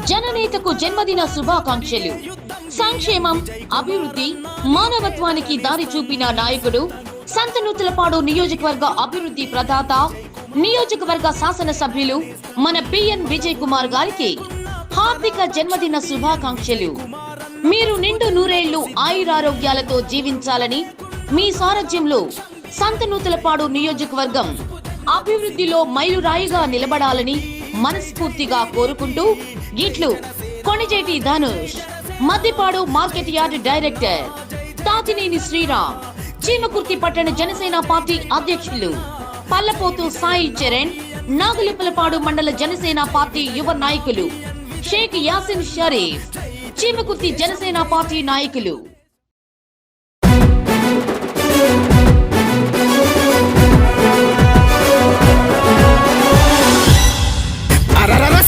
జననేతకు జన్మదిన శుభాకాంక్షలు. సంక్షేమం, అభివృద్ధి, మానవత్వానికి దారి చూపిన నాయకుడు, సంతనూతలపాడు నియోజకవర్గ అభివృద్ధి ప్రదాత, నియోజకవర్గ శాసనసభ్యులు మన బిఎన్ విజయ్ కుమార్ గారికి హార్దిక జన్మదిన శుభాకాంక్షలు. మీరు నిండు నూరేళ్లు ఆయురారోగ్యాలతో జీవించాలని, మీ సారథ్యంలో సంతనూతలపాడు నియోజకవర్గం అభివృద్ధిలో మైలురాయిగా నిలబడాలని మనస్ఫూర్తిగా కోరుకుంటూ గిట్లు Konijeti Dhanush, Maddipadu market yard director, Tatineni Sriram, Chimakurthi పట్టణ జనసేన పార్టీ అధ్యక్షులు పల్లపోతు సాయి చరణ్, నాగులిపలపాడు మండల జనసేన పార్టీ యువ నాయకులు షేక్ యాసిన్ షరీఫ్, చీమకుర్తి జనసేన పార్టీ నాయకులు.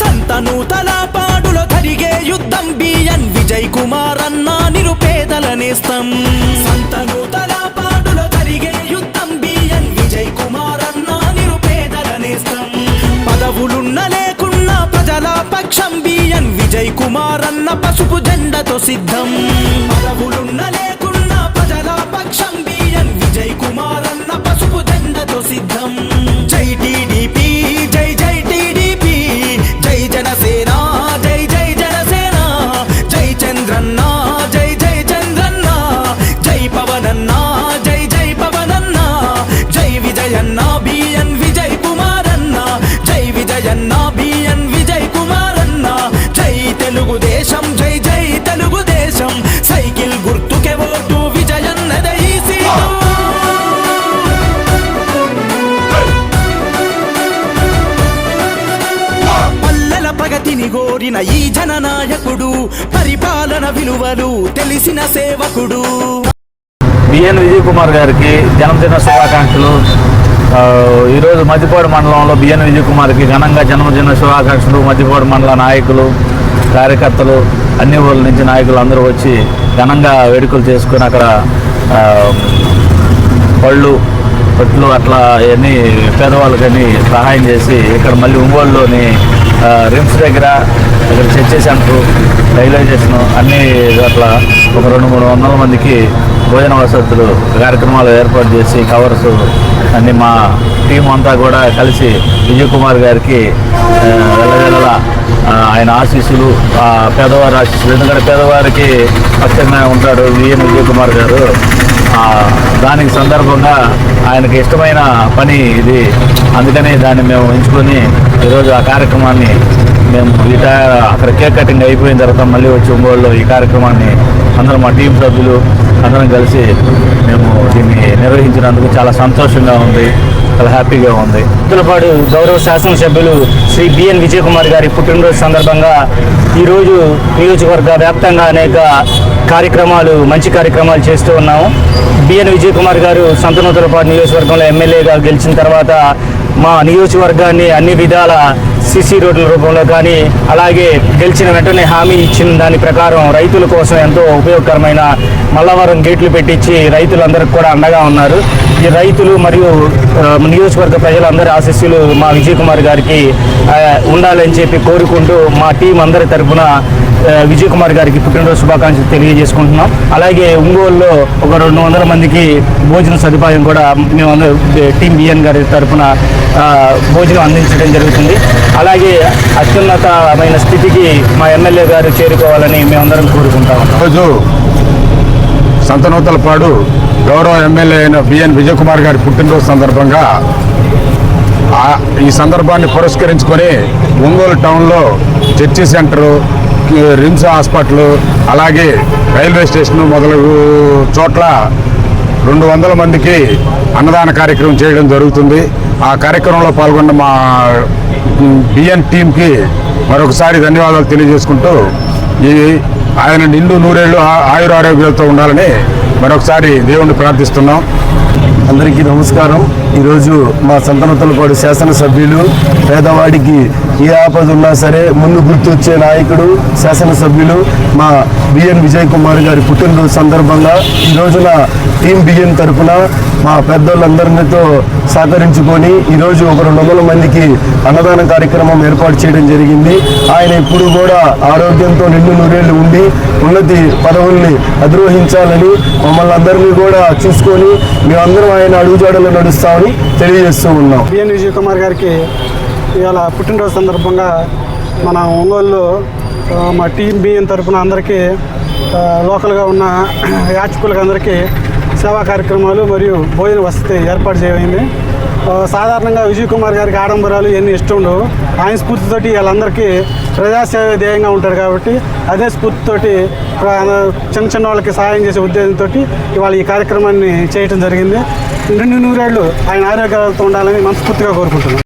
సంతనూతలపాడులో జరిగే యుద్ధం బిఎన్ విజయ్ కుమార్ అన్న నిరుపేదల నేస్తం. సంతనూతలపాడులో జరిగే యుద్ధం బిఎన్ విజయ్ కుమార్ అన్న నిరుపేదల నేస్తం. పదవులున్న లేకున్నా ప్రజల పక్షం బిఎన్ విజయ్ కుమార్ అన్న పసుపు జెండతో సిద్ధం. పదవులున్న లేకున్నా ప్రజల పక్షం బిఎన్ విజయ్ కుమార్ అన్న పసుపు జెండతో సిద్ధం. జై టీడీపీ, జై జై టీడీపీ, జై జనసేన, జై జై జనసేన, జై చంద్రన్న, జై జై చంద్రన్న, జై పవనన్న, జై జై పవనన్న, జై విజయన్న బిఎన్ విజయ్ కుమారన్న, జై విజయన్న బిఎన్ విజయ్ కుమారన్న, జై తెలుగుదేశం, జై జై తెలుగుదేశం, సైకిల్ గుర్తుకే ఓటు విజయన్నదే ఈ సీటు. ప్రగతిని గోరిన ఈ జననాయకుడు, పరిపాలన విలువలు తెలిసిన సేవకుడు. బిఎన్ విజయ్ కుమార్ గారికి జన్మదిన శుభాకాంక్షలు. ఈరోజు మద్దిపాడు మండలంలో బిఎన్ విజయ్ కుమార్కి ఘనంగా జన్మదిన శుభాకాంక్షలు. మద్దిపాడు మండల నాయకులు, కార్యకర్తలు, అన్ని ఊళ్ళ నుంచి నాయకులు అందరూ వచ్చి ఘనంగా వేడుకలు చేసుకుని అక్కడ పళ్ళు అట్లా అవన్నీ పేదవాళ్ళకని సహాయం చేసి ఇక్కడ మళ్ళీ ఒంగోలులోని రిమ్స్ దగ్గర ఇక్కడ చర్చ సెంటర్, రైల్వే స్టేషన్ అన్ని అట్లా ఒక 200-300 మందికి భోజన వసతులు కార్యక్రమాలు ఏర్పాటు చేసి కవర్స్ అన్ని మా టీం అంతా కూడా కలిసి విజయ్ కుమార్ గారికి వెళ్ళవేళలా ఆయన ఆశీస్సులు, పేదవారి ఆశీస్సులు, ఎందుకంటే పేదవారికి పక్షంగా ఉంటాడు బిఎన్ విజయ్ కుమార్ గారు. దానికి సందర్భంగా ఆయనకి ఇష్టమైన పని ఇది, అందుకని దాన్ని మేము ఎంచుకొని ఈరోజు ఆ కార్యక్రమాన్ని మేము అక్కడ కేక్ కటింగ్ అయిపోయిన తర్వాత మళ్ళీ వచ్చి ఒంగోలులో ఈ కార్యక్రమాన్ని అందరం మా టీం సభ్యులు అందరం కలిసి మేము దీన్ని నిర్వహించినందుకు చాలా సంతోషంగా ఉంది, చాలా హ్యాపీగా ఉంది. తూతలపాడు గౌరవ శాసనసభ్యులు శ్రీ బిఎన్ విజయ్ కుమార్ గారి పుట్టినరోజు సందర్భంగా ఈరోజు నియోజకవర్గ వ్యాప్తంగా అనేక కార్యక్రమాలు, మంచి కార్యక్రమాలు చేస్తూ ఉన్నాము. బిఎన్ విజయ్ కుమార్ గారు సంతనూతలపాడు నియోజకవర్గంలో ఎమ్మెల్యేగా గెలిచిన తర్వాత మా నియోజకవర్గాన్ని అన్ని విధాల సిసి రోడ్ల రూపంలో కానీ, అలాగే గెలిచిన వెంటనే హామీ ఇచ్చిన దాని ప్రకారం రైతుల కోసం ఎంతో ఉపయోగకరమైన మల్లవరం గేట్లు పెట్టించి రైతులందరికీ కూడా అండగా ఉన్నారు. ఈ రైతులు మరియు నియోజకవర్గ ప్రజలందరి ఆశీస్సులు మా విజయ్ కుమార్ గారికి ఉండాలని చెప్పి కోరుకుంటూ మా టీం అందరి తరఫున విజయ్ కుమార్ గారికి పుట్టినరోజు శుభాకాంక్షలు తెలియజేసుకుంటున్నాం. అలాగే ఒంగోలులో ఒక 200 మందికి భోజన సదుపాయం కూడా మేమందరూ టీం బిఎన్ గారి తరఫున భోజనం అందించడం జరుగుతుంది. అలాగే అత్యున్నతమైన స్థితికి మా ఎమ్మెల్యే గారు చేరుకోవాలని మేమందరం కోరుకుంటాం. ఈరోజు సంతనూతలపాడు గౌరవ ఎమ్మెల్యే అయిన బిఎన్ విజయ్ కుమార్ గారి పుట్టినరోజు సందర్భంగా ఈ సందర్భాన్ని పురస్కరించుకొని ఒంగోలు టౌన్లో చర్చి సెంటరు, రిమ్స్ హాస్పిటల్, అలాగే రైల్వే స్టేషను మొదలగు చోట్ల 200 మందికి అన్నదాన కార్యక్రమం చేయడం జరుగుతుంది. ఆ కార్యక్రమంలో పాల్గొన్న మా బిఎన్ టీంకి మరొకసారి ధన్యవాదాలు తెలియజేసుకుంటూ ఆయన నిండు నూరేళ్లు ఆయురారోగ్యాలతో ఉండాలని మరొకసారి దేవుణ్ణి ప్రార్థిస్తున్నాం. అందరికీ నమస్కారం. ఈరోజు మా సంతనూతలపాడు శాసనసభ్యులు, పేదవాడికి ఏ ఆపద ఉన్నా సరే ముందు గుర్తొచ్చే నాయకుడు, శాసనసభ్యులు మా బిఎన్ విజయ్ కుమార్ గారి పుట్టినరోజు సందర్భంగా ఈ రోజున టీం బిఎన్ తరఫున మా పెద్దోళ్ళందరితో సహకరించుకొని ఈరోజు ఒక 200 మందికి అన్నదాన కార్యక్రమం ఏర్పాటు చేయడం జరిగింది. ఆయన ఇప్పుడు కూడా ఆరోగ్యంతో నిండు నూరేళ్లు ఉండి ఉన్నతి పదవుల్ని అధిరోహించాలని మమ్మల్ని అందరినీ కూడా చూసుకొని మేమందరం ఆయన అడుగుజాడలో నడుస్తామని తెలియజేస్తూ ఉన్నాం. బిఎన్ విజయ్ కుమార్ గారికి ఇవాళ పుట్టినరోజు సందర్భంగా మన ఒంగోలులో మా టీం బిఎన్ తరఫున అందరికీ లోకల్గా ఉన్న యాచకులకు అందరికీ సేవా కార్యక్రమాలు మరియు భోజన వసతి ఏర్పాటు చేయమైంది. సాధారణంగా విజయ్ కుమార్ గారికి ఆడంబరాలు ఎన్ని ఇష్టం ఉండవు. ఆయన స్ఫూర్తితోటి వాళ్ళందరికీ ప్రజాసేవ ధ్యేయంగా ఉంటారు కాబట్టి అదే స్ఫూర్తితోటి చిన్న చిన్న వాళ్ళకి సహాయం చేసే ఉద్దేశంతో ఇవాళ ఈ కార్యక్రమాన్ని చేయటం జరిగింది. 2 నూరేళ్ళు ఆయన ఆరోగ్యాలతో ఉండాలని మనస్ఫూర్తిగా కోరుకుంటున్నాను.